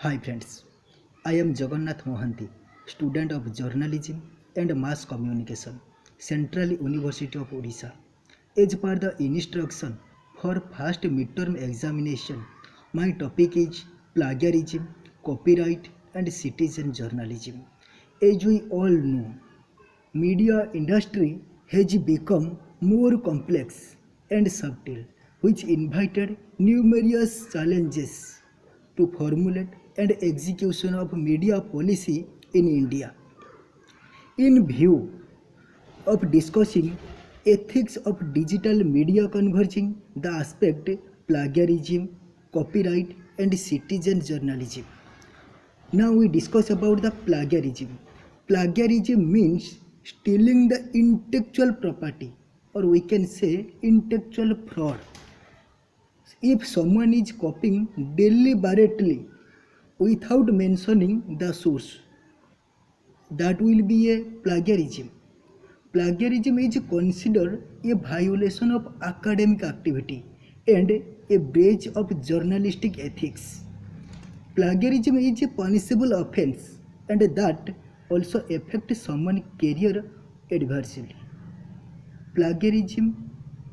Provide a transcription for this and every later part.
Hi friends, I am Jagannath Mohanty, student of Journalism and Mass Communication, Central University of Odisha. As per the instruction for first midterm examination, my topic is plagiarism, copyright and citizen journalism. As we all know, media industry has become more complex and subtle, which invited numerous challenges to formulate and execution of media policy in India. In view of discussing ethics of digital media converging the aspect plagiarism, copyright and citizen journalism. Now we discuss about the plagiarism. Plagiarism means stealing the intellectual property, or we can say intellectual fraud. If someone is copying deliberately without mentioning the source, that will be a plagiarism. Plagiarism is considered a violation of academic activity and a breach of journalistic ethics. Plagiarism is a punishable offense and that also affects someone's career adversely. Plagiarism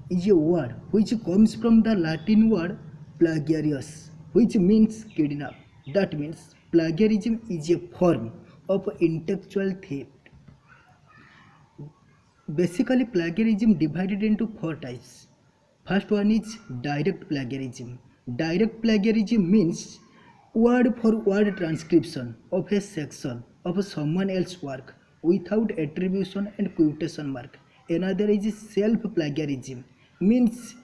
is a word which comes from the Latin word plagiarius, which means kidnap. That means plagiarism is a form of intellectual theft. Basically, plagiarism divided into four types. First one is direct plagiarism. Direct plagiarism means word for word transcription of a section of someone else's work without attribution and quotation mark. Another is self plagiarism, means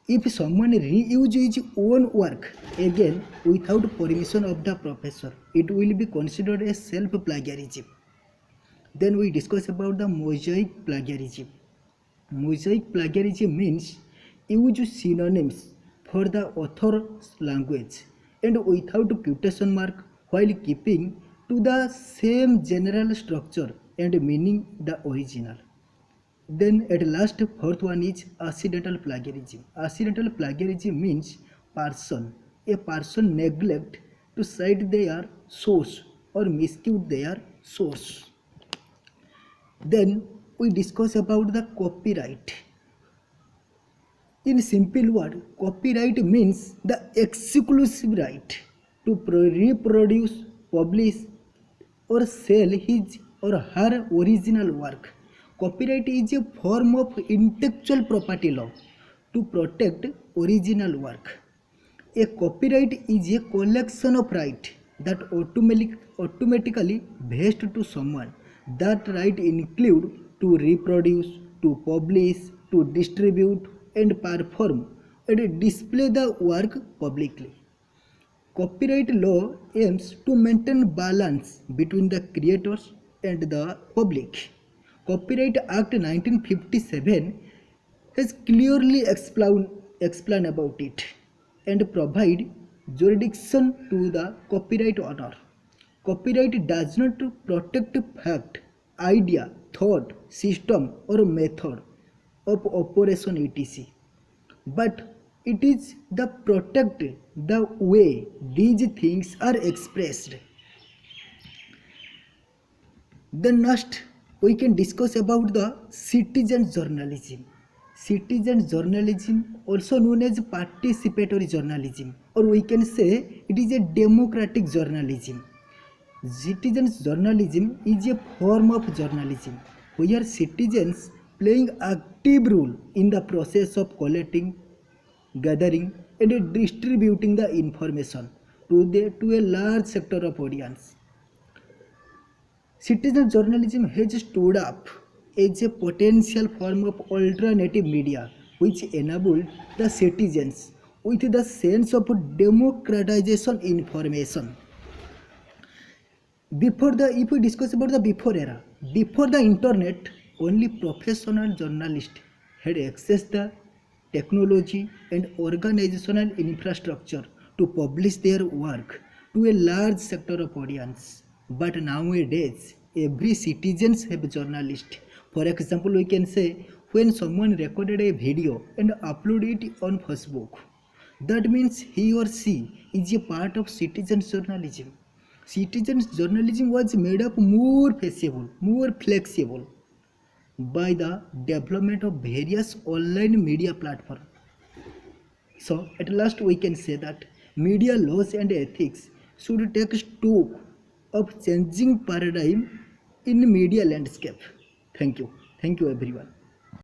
if someone reuses his own work again without permission of the professor, it will be considered as self plagiarism. Then we discuss about the mosaic plagiarism. Mosaic plagiarism means use synonyms for the author's language and without quotation mark while keeping to the same general structure and meaning the original. Then at last fourth one is accidental plagiarism. Accidental plagiarism means a person neglect to cite their source or misquote their source. Then we discuss about the copyright. In simple word, copyright means the exclusive right to reproduce, publish or sell his or her original work. Copyright is a form of intellectual property law to protect original work. A copyright is a collection of rights that automatically vest to someone. That right include to reproduce, to publish, to distribute and perform and display the work publicly. Copyright law aims to maintain balance between the creators and the public. Copyright Act 1957 has clearly explained about it and provide jurisdiction to the copyright owner. Copyright does not protect fact, idea, thought, system or method of operation etc. But it is the protect the way these things are expressed. Then next we can discuss about the citizen journalism. Citizen journalism, also known as participatory journalism, or we can say it is a democratic journalism. Citizens journalism is a form of journalism where citizens playing active role in the process of collecting, gathering and distributing the information to a large sector of audience. Citizen journalism has stood up as a potential form of alternative media which enabled the citizens with the sense of democratization information. If we discuss about the before era, before the internet, only professional journalists had access the technology and organizational infrastructure to publish their work to a large sector of audience. But nowadays, every citizen have a journalist. For example, we can say when someone recorded a video and uploaded it on Facebook, that means he or she is a part of citizen journalism. Citizen journalism was made up more feasible, more flexible by the development of various online media platforms. So, at last, we can say that media laws and ethics should take stock of changing paradigm in media landscape. Thank you. Thank you, everyone.